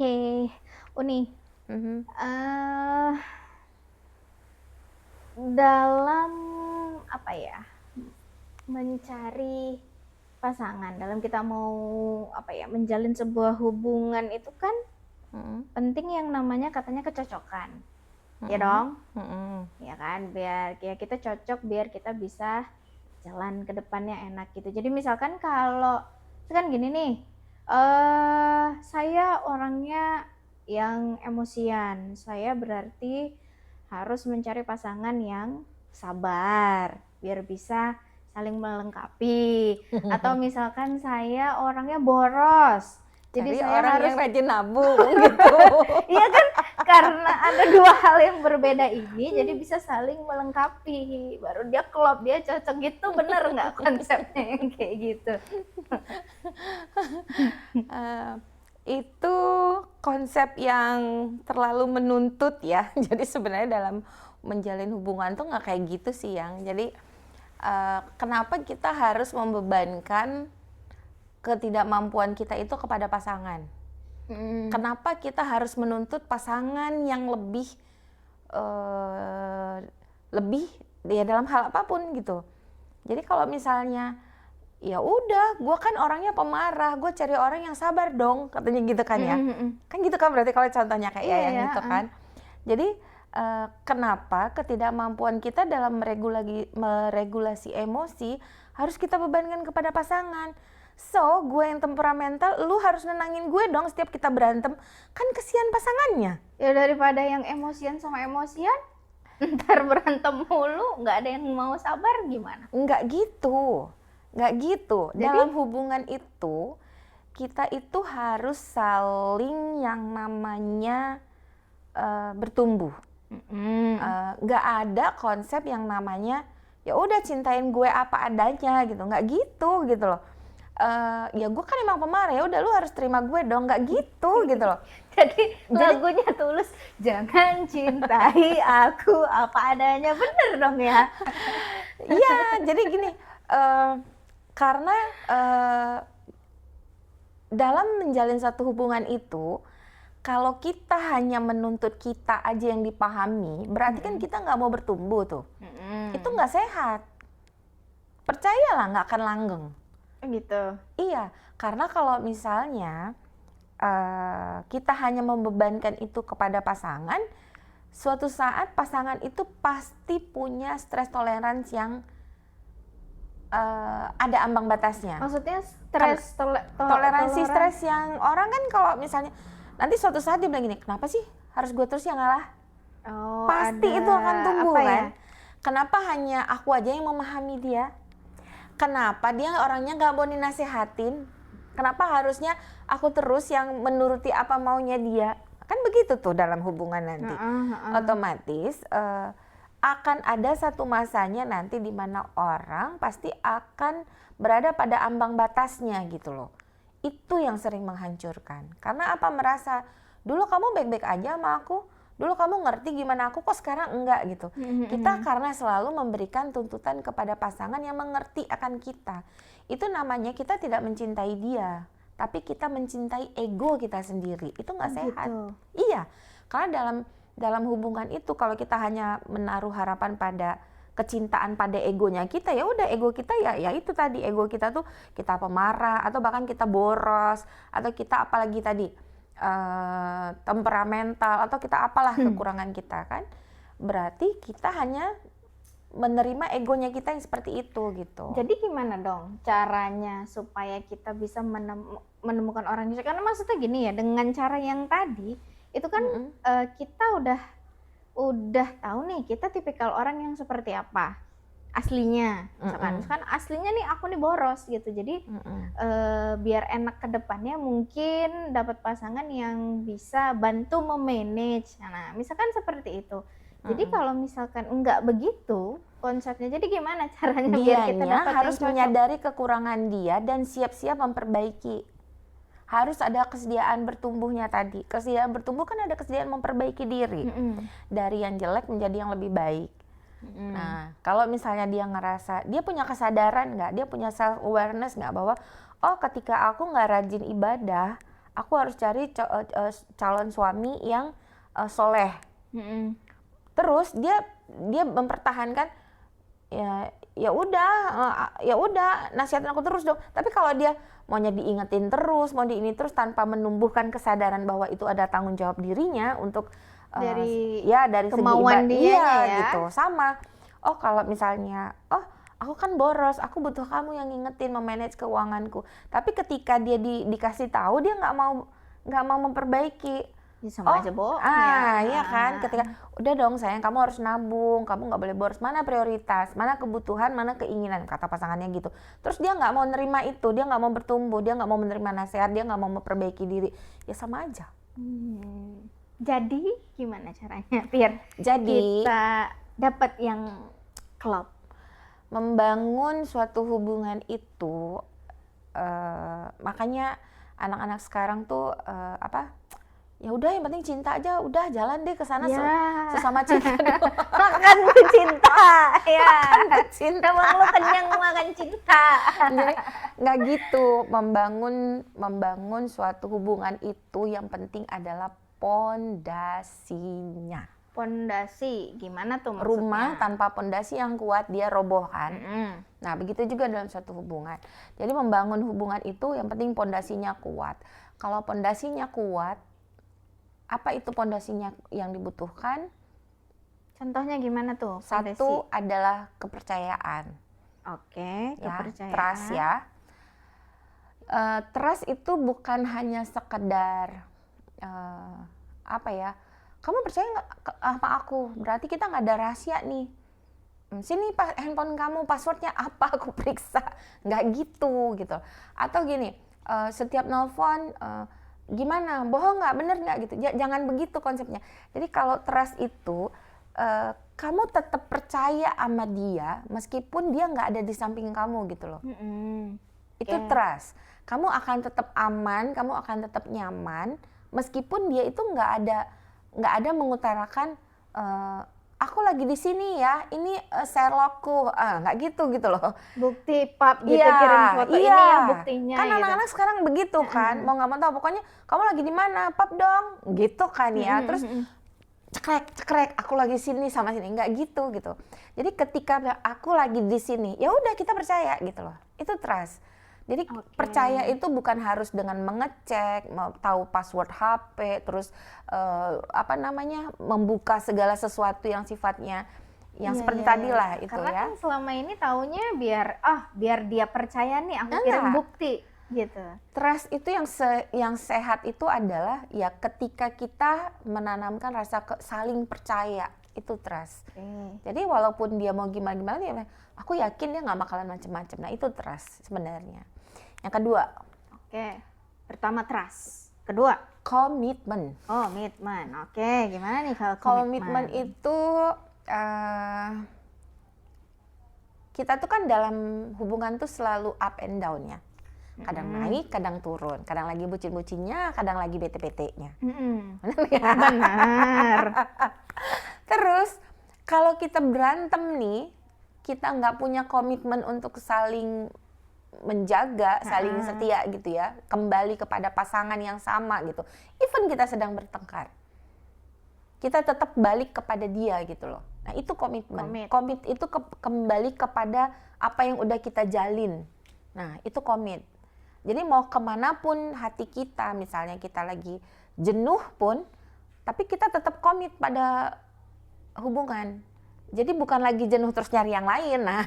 Oke, Uni, Mhm. eee, dalam apa ya, mencari pasangan, dalam kita mau apa ya, menjalin sebuah hubungan itu kan Mhm. penting yang namanya katanya kecocokan, ya Mhm. dong? Mhm. Ya kan, biar ya kita cocok biar kita bisa jalan ke depannya enak gitu. Jadi misalkan kalau kan gini nih, saya orangnya yang emosian, saya berarti harus mencari pasangan yang sabar, biar bisa saling melengkapi. Atau misalkan saya orangnya boros, jadi Cari saya orang harus yang rajin nabung gitu. iya kan, karena ada dua hal yang berbeda ini, jadi bisa saling melengkapi, baru dia klop, dia cocok gitu, bener nggak konsepnya yang kayak gitu? Eh, itu konsep yang terlalu menuntut ya. Jadi sebenarnya dalam menjalin hubungan tuh nggak kayak gitu sih yang. Jadi kenapa kita harus membebankan ketidakmampuan kita itu kepada pasangan? Kenapa kita harus menuntut pasangan yang eh, lebih ya dalam hal apapun gitu. Jadi kalau misalnya ya udah, gue kan orangnya pemarah, gue cari orang yang sabar dong, katanya gitu kan ya. Kan gitu kan berarti kalau contohnya kayak Iya yang ya, itu kan. Jadi kenapa ketidakmampuan kita dalam meregulasi emosi harus kita bebankan kepada pasangan? So, gue yang temperamental, lu harus nenangin gue dong setiap kita berantem. Kan kesian pasangannya. ya daripada yang emosian sama emosian, ntar berantem mulu, nggak ada yang mau sabar gimana? Nggak gitu. Nggak gitu. Jadi, Dalam hubungan itu, kita itu harus saling yang namanya bertumbuh. Nggak ada konsep yang namanya ya udah cintain gue apa adanya gitu, nggak gitu loh. Ya gue kan emang pemarah, ya udah lu harus terima gue dong, nggak gitu loh. jadi Jadi lagunya Tulus, jangan cintai aku apa adanya, bener dong ya? iya, jadi gini, karena dalam menjalin satu hubungan itu, kalau kita hanya menuntut kita aja yang dipahami, berarti kan kita nggak mau bertumbuh tuh. Itu nggak sehat. Percayalah nggak akan langgeng. Gitu. Iya, karena kalau misalnya kita hanya membebankan itu kepada pasangan, suatu saat pasangan itu pasti punya stress tolerance yang ada ambang batasnya. Maksudnya stres Toleransi stres yang orang kan kalau misalnya nanti suatu saat dia bilang gini, kenapa sih harus gue terus yang ngalah? Oh, Pasti ada itu akan tumbuh apa kan? ya? Kenapa hanya aku aja yang memahami dia? Kenapa dia orangnya nggak mau dinasehatin? Kenapa harusnya aku terus yang menuruti apa maunya dia? Kan begitu tuh dalam hubungan nanti. Otomatis akan ada satu masanya nanti di mana orang pasti akan berada pada ambang batasnya gitu loh. Itu yang sering menghancurkan. Karena apa, merasa dulu kamu baik-baik aja sama aku, dulu kamu ngerti gimana aku, kok sekarang enggak gitu. Kita karena selalu memberikan tuntutan kepada pasangan yang mengerti akan kita. Itu namanya kita tidak mencintai dia, tapi kita mencintai ego kita sendiri. Itu nggak sehat. Gitu. Iya, karena dalam hubungan itu kalau kita hanya menaruh harapan pada kecintaan pada egonya kita, ya udah ego kita ya itu tadi, ego kita tuh kita pemarah atau bahkan kita boros atau kita apalagi tadi temperamental atau kita apalah kekurangan kita kan, berarti kita hanya menerima egonya kita yang seperti itu gitu. Jadi gimana dong caranya supaya kita bisa menemukan orang yang, karena maksudnya gini ya, dengan cara yang tadi itu kan kita udah tahu nih kita tipikal orang yang seperti apa aslinya, misalkan aslinya nih aku nih boros gitu, jadi biar enak ke depannya mungkin dapat pasangan yang bisa bantu memanage. Nah, misalkan seperti itu. Jadi kalau misalkan enggak begitu konsepnya, jadi gimana caranya biar kita Dianya dapat harus yang cocok? menyadari kekurangan dia dan siap-siap memperbaiki. Harus ada kesediaan bertumbuhnya tadi. Kesediaan bertumbuh kan ada kesediaan memperbaiki diri. Dari yang jelek menjadi yang lebih baik. Nah, kalau misalnya dia ngerasa, dia punya kesadaran nggak? Dia punya self-awareness nggak bahwa, oh ketika aku nggak rajin ibadah, aku harus cari calon suami yang soleh. Terus dia mempertahankan ya udah nasihatin aku terus dong. Tapi kalau dia maunya diingetin terus, mau ini terus tanpa menumbuhkan kesadaran bahwa itu ada tanggung jawab dirinya untuk dari segi kemauan dia ya gitu. Sama. Oh kalau misalnya aku kan boros, aku butuh kamu yang ngingetin memanage keuanganku. Tapi ketika dia dikasih tahu dia nggak mau memperbaiki. Ya, sama aja bohong ya. Iya kan, ketika udah dong sayang kamu harus nabung, kamu nggak boleh boros, mana prioritas, mana kebutuhan, mana keinginan, kata pasangannya gitu. Terus dia nggak mau nerima itu, dia nggak mau bertumbuh, dia nggak mau menerima nasihat, dia nggak mau memperbaiki diri, ya sama aja. Jadi gimana caranya biar Jadi kita dapat yang klop? Membangun suatu hubungan itu, makanya anak-anak sekarang tuh ya udah yang penting cinta aja, udah jalan deh ke sana sesama cinta dulu. Makan cinta ya. Makan cinta. Emang lu kenyang makan cinta. Jadi nggak gitu. Membangun suatu hubungan itu yang penting adalah pondasinya. Pondasi gimana tuh maksudnya? Rumah tanpa pondasi yang kuat dia roboh kan. Nah begitu juga dalam suatu hubungan. Jadi membangun hubungan itu yang penting pondasinya kuat. Kalau pondasinya kuat, apa itu pondasinya yang dibutuhkan? Contohnya gimana tuh? Pondasi? Satu adalah kepercayaan. Oke, kepercayaan. Trust ya. Trust itu bukan hanya sekedar kamu percaya nggak sama aku? Berarti kita nggak ada rahasia nih. Sini handphone kamu, passwordnya apa? Aku periksa. Nggak gitu. Atau gini, setiap nelfon gimana? Bohong nggak? Bener nggak gitu? Jangan begitu konsepnya. Jadi kalau trust itu kamu tetap percaya sama dia meskipun dia nggak ada di samping kamu gitu loh. Itu trust. Kamu akan tetap aman, kamu akan tetap nyaman meskipun dia itu nggak ada mengutarakan aku lagi di sini ya, ini Sherlockku, nggak gitu loh. Bukti pap gitu, kirim foto ini ya buktinya. Kan anak-anak sekarang begitu kan, mau nggak mau tahu pokoknya kamu lagi di mana, pap dong, gitu kan ya. Terus cekrek, aku lagi sini sama sini, nggak gitu. Jadi ketika aku lagi di sini, ya udah kita percaya gitu loh. Itu trust. Jadi percaya itu bukan harus dengan mengecek, mau tahu password HP, terus membuka segala sesuatu yang sifatnya yang seperti tadi lah itu. Karena ya. Kan selama ini taunya biar dia percaya nih, aku kirim bukti gitu. Trust itu yang sehat itu adalah ya ketika kita menanamkan rasa saling percaya, itu trust. Jadi walaupun dia mau gimana ya, aku yakin dia nggak bakalan macem-macem. Nah itu trust sebenarnya. Yang kedua. Pertama trust. Kedua komitmen. Komitmen. Gimana nih kalau komitmen itu kita tuh kan dalam hubungan tuh selalu up and down ya. Kadang naik, kadang turun. Kadang lagi bucin-bucinnya, kadang lagi bete-betenya. Benar. Terus kalau kita berantem nih, kita nggak punya komitmen untuk saling menjaga, saling setia gitu ya, kembali kepada pasangan yang sama gitu. Even kita sedang bertengkar, kita tetap balik kepada dia gitu loh. Nah itu komitmen. Komit itu kembali kepada apa yang udah kita jalin. Nah itu komit. Jadi mau kemanapun hati kita, misalnya kita lagi jenuh pun, tapi kita tetap komit pada hubungan. Jadi bukan lagi jenuh terus nyari yang lain. Nah,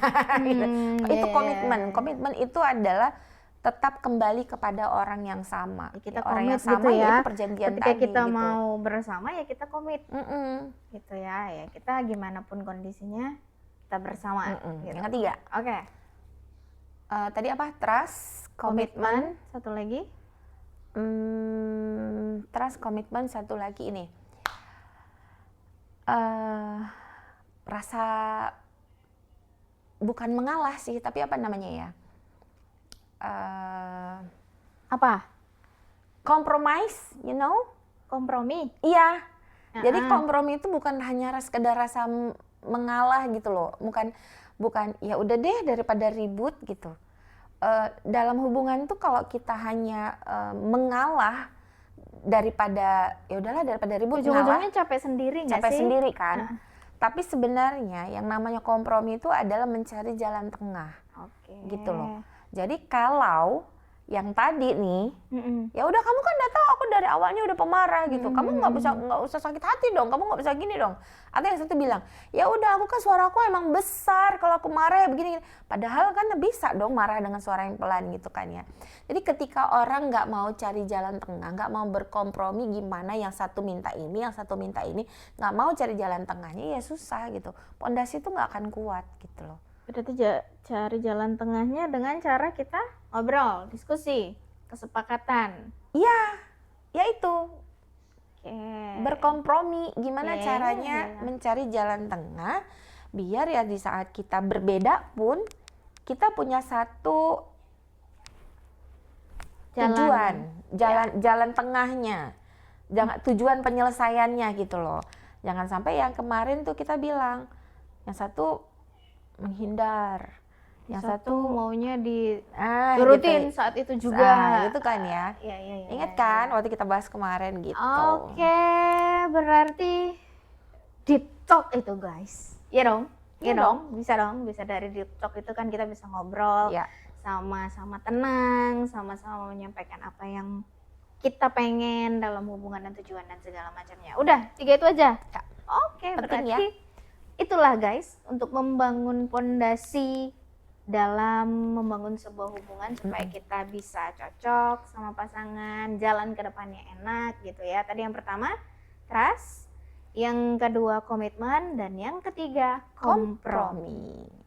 itu komitmen. Komitmen itu adalah tetap kembali kepada orang yang sama. Kita orang komit yang sama gitu ya. Itu perjanjian ketika tadi. Kita gitu. mau bersama ya kita komit. Gitu ya. Ya kita gimana pun kondisinya kita bersama. Gitu. Yang ketiga. Tadi apa? Trust, komitmen. Satu lagi. Trust, komitmen. Satu lagi ini. Rasa bukan mengalah sih, tapi apa namanya ya? Apa? Compromise, you know? Kompromi. Iya. Jadi kompromi itu bukan hanya sekedar rasa mengalah gitu loh. Bukan ya udah deh daripada ribut gitu. Dalam hubungan tuh kalau kita hanya mengalah, daripada ya udahlah daripada ribut ngalah, Ujung-ujungnya capek sendiri nggak capek sih? sendiri kan. Nah, Tapi sebenarnya yang namanya kompromi itu adalah mencari jalan tengah oke. gitu loh. Jadi kalau yang tadi nih, Mm-mm. ya udah kamu kan udah tahu aku dari awalnya udah pemarah gitu. Kamu nggak usah sakit hati dong. Kamu nggak bisa gini dong. Atau yang satu bilang, ya udah aku kan suaraku emang besar kalau aku marah ya begini. Padahal kan bisa dong marah dengan suara yang pelan gitu kan ya. Jadi ketika orang nggak mau cari jalan tengah, nggak mau berkompromi gimana yang satu minta ini, yang satu minta ini, nggak mau cari jalan tengahnya ya susah gitu. Pondasi itu nggak akan kuat gitu loh. Berarti cari jalan tengahnya dengan cara kita ngobrol, diskusi, kesepakatan. Iya, ya itu. Oke. Berkompromi gimana Iya, caranya iya. mencari jalan tengah biar ya di saat kita berbeda pun kita punya satu jalan tengahnya, jangan tujuan penyelesaiannya gitu loh. Jangan sampai yang kemarin tuh kita bilang yang satu menghindar, yang satu maunya gitu. diturutin saat itu juga. Itu kan ya. Iya. Ingat kan waktu kita bahas kemarin gitu. Oke, berarti deep talk itu guys. Iya dong. Iya Bisa dari deep talk itu kan kita bisa ngobrol, Ya. sama-sama tenang, sama-sama menyampaikan apa yang kita pengen dalam hubungan dan tujuan dan segala macamnya. Udah, 3 itu aja. Ya. Oke, Penting berarti itulah guys untuk membangun pondasi dalam membangun sebuah hubungan supaya kita bisa cocok sama pasangan, jalan ke depannya enak gitu ya. Tadi yang pertama trust, yang kedua komitmen, dan yang ketiga kompromi. Kompromi.